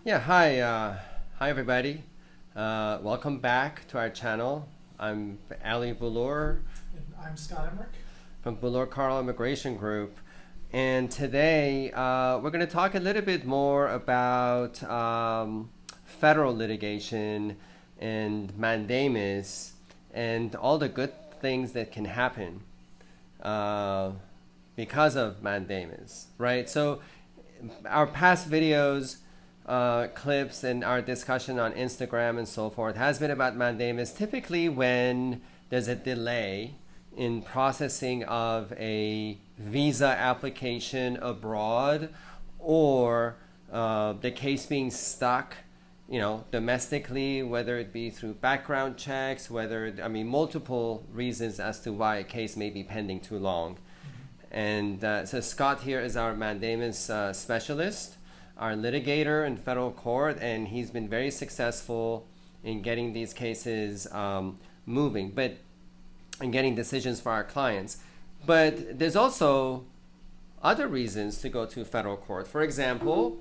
Yeah, hi everybody. Welcome back to our channel. I'm Ali Bulur And I'm Scott Emmerich. from Bulur Carl Immigration Group, and today we're going to talk a little bit more about federal litigation and mandamus and all the good things that can happen uh, because of mandamus, right? So our past videos, clips, and our discussion on Instagram and so forth has been about mandamus. Typically, when there's a delay in processing of a visa application abroad, or the case being stuck, domestically, whether it be through background checks, multiple reasons as to why a case may be pending too long. And so Scott here is our mandamus specialist, our litigator in federal court, and he's been very successful in getting these cases moving, and getting decisions for our clients. But there's also other reasons to go to federal court. For example,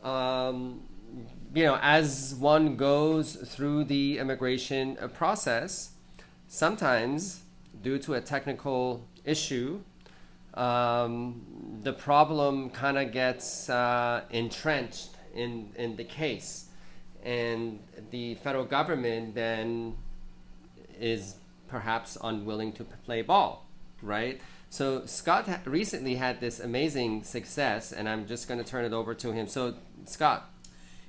as one goes through the immigration process, sometimes due to a technical issue, the problem kind of gets entrenched in the case, and the federal government then is perhaps unwilling to play ball, right? So Scott recently had this amazing success, and I'm just going to turn it over to him. So Scott.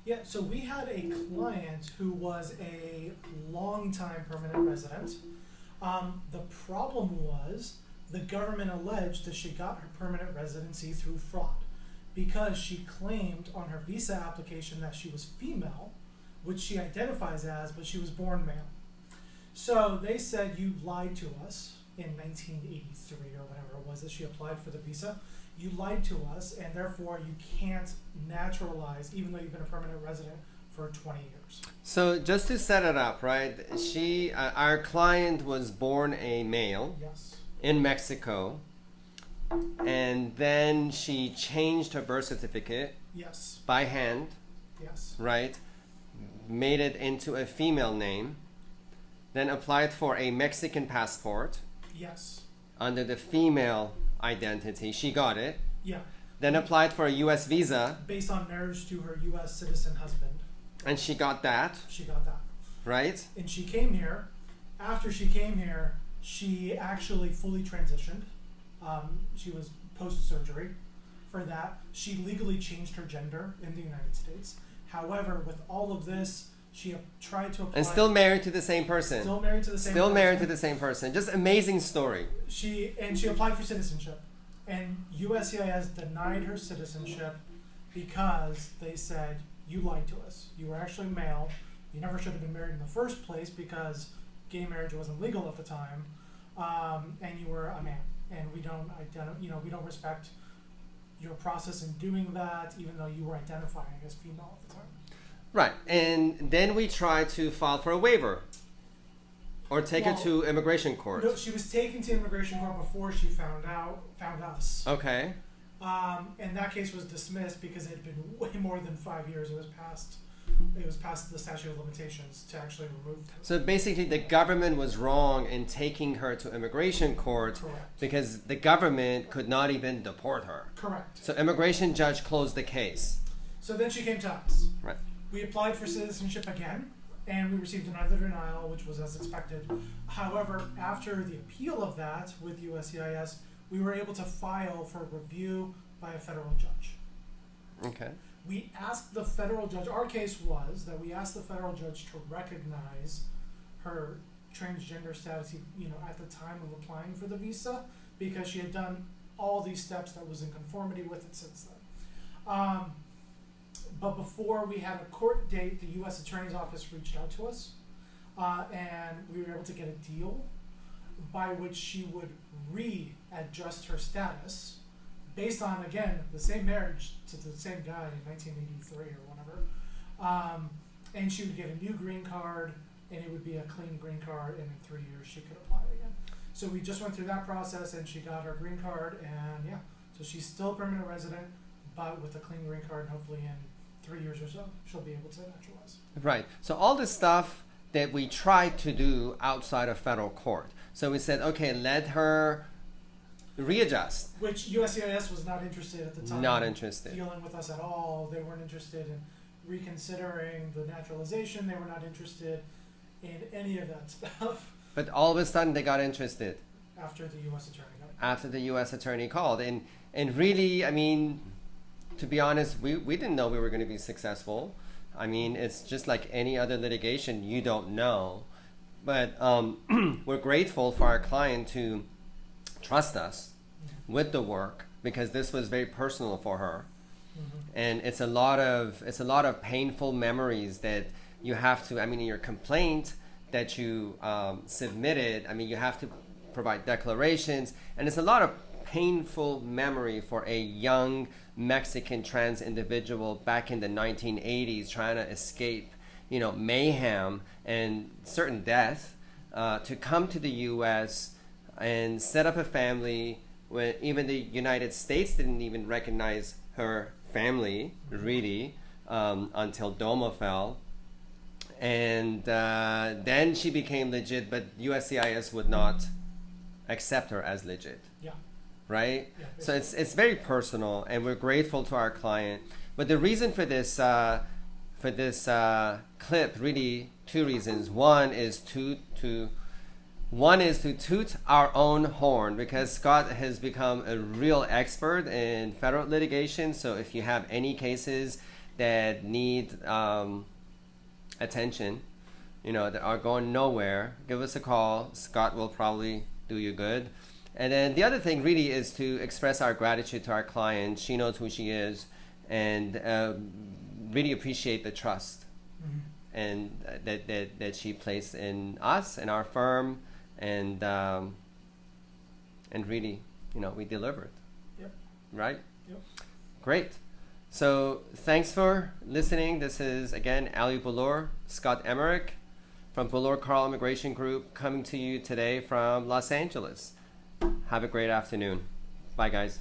Yeah, so we had a client who was a long-time permanent resident. The problem was the government alleged that she got her permanent residency through fraud because she claimed on her visa application that she was female, which she identifies as, but she was born male. So they said, you lied to us in 1983 or whatever it was that she applied for the visa. You lied to us, and therefore you can't naturalize even though you've been a permanent resident for 20 years. So just to set it up, right? Our client was born a male. Yes. In Mexico, and then she changed her birth certificate. Yes. By hand. Yes. Right? Made it into a female name, then applied for a Mexican passport. Yes. Under the female identity. She got it. Yeah. Then applied for a U.S. visa. Based on marriage to her U.S. citizen husband. And she got that. She got that. Right? And she came here. After she came here, she actually fully transitioned. She was post-surgery for that. She legally changed her gender in the United States. However, with all of this, she tried to apply. And still married to the same person. Still married to the same person. Still married to the same person. Just amazing story. She applied for citizenship. And USCIS denied her citizenship because they said, you lied to us. You were actually male. You never should have been married in the first place because gay marriage wasn't legal at the time, and you were a man, and we don't respect your process in doing that, even though you were identifying as female at the time. Right, and then we tried to file for a waiver, or take her to immigration court. No, she was taken to immigration court before she found us. Okay. And that case was dismissed because it had been way more than 5 years. It was past the statute of limitations to actually remove her. So basically the government was wrong in taking her to immigration court. Correct. Because the government could not even deport her. Correct. So immigration judge closed the case. So then she came to us. Right. We applied for citizenship again, and we received another denial, which was as expected. However, after the appeal of that with USCIS, we were able to file for review by a federal judge. Okay. We asked the federal judge, our case was that we asked the federal judge to recognize her transgender status, at the time of applying for the visa, because she had done all these steps that was in conformity with it since then. But before we had a court date, the U.S. Attorney's Office reached out to us, and we were able to get a deal by which she would readjust her status based on, again, the same marriage to the same guy in 1983 or whatever. And she would get a new green card, and it would be a clean green card, and in 3 years she could apply again. So we just went through that process, and she got her green card, and yeah, so she's still a permanent resident, but with a clean green card, and hopefully in 3 years or so, she'll be able to naturalize. Right. So all the stuff that we tried to do outside of federal court. So we said, okay, let her readjust. Which USCIS was not interested at the time. Not interested. Dealing with us at all. They weren't interested in reconsidering the naturalization. They were not interested in any of that stuff. But all of a sudden they got interested. After the U.S. attorney got it. After the U.S. attorney called. And really, I mean, to be honest, we didn't know we were going to be successful. I mean, it's just like any other litigation, you don't know. But we're grateful for our client to trust us with the work, because this was very personal for her. And it's a lot of painful memories that you have to, I mean, in your complaint that you submitted, I mean, you have to provide declarations, and it's a lot of painful memory for a young Mexican trans individual back in the 1980s trying to escape, you know, mayhem and certain death, to come to the U.S. and set up a family when even the United States didn't even recognize her family, really, until DOMA fell. And then she became legit, but USCIS would not accept her as legit. Yeah. Right? Yeah, so it's very personal, and we're grateful to our client. But the reason for this clip, really two reasons. One is to toot our own horn, because Scott has become a real expert in federal litigation. So if you have any cases that need attention, you know, that are going nowhere, give us a call. Scott will probably do you good. And then the other thing really is to express our gratitude to our client. She knows who she is, and really appreciate the trust and that she placed in us and our firm, and really, you know, we delivered. Yep. Right? Yep. Great. So thanks for listening. This is again Ali Boulor, Scott Emmerich from Boulor Carl Immigration Group, coming to you today from Los Angeles. Have a great afternoon. Bye, guys.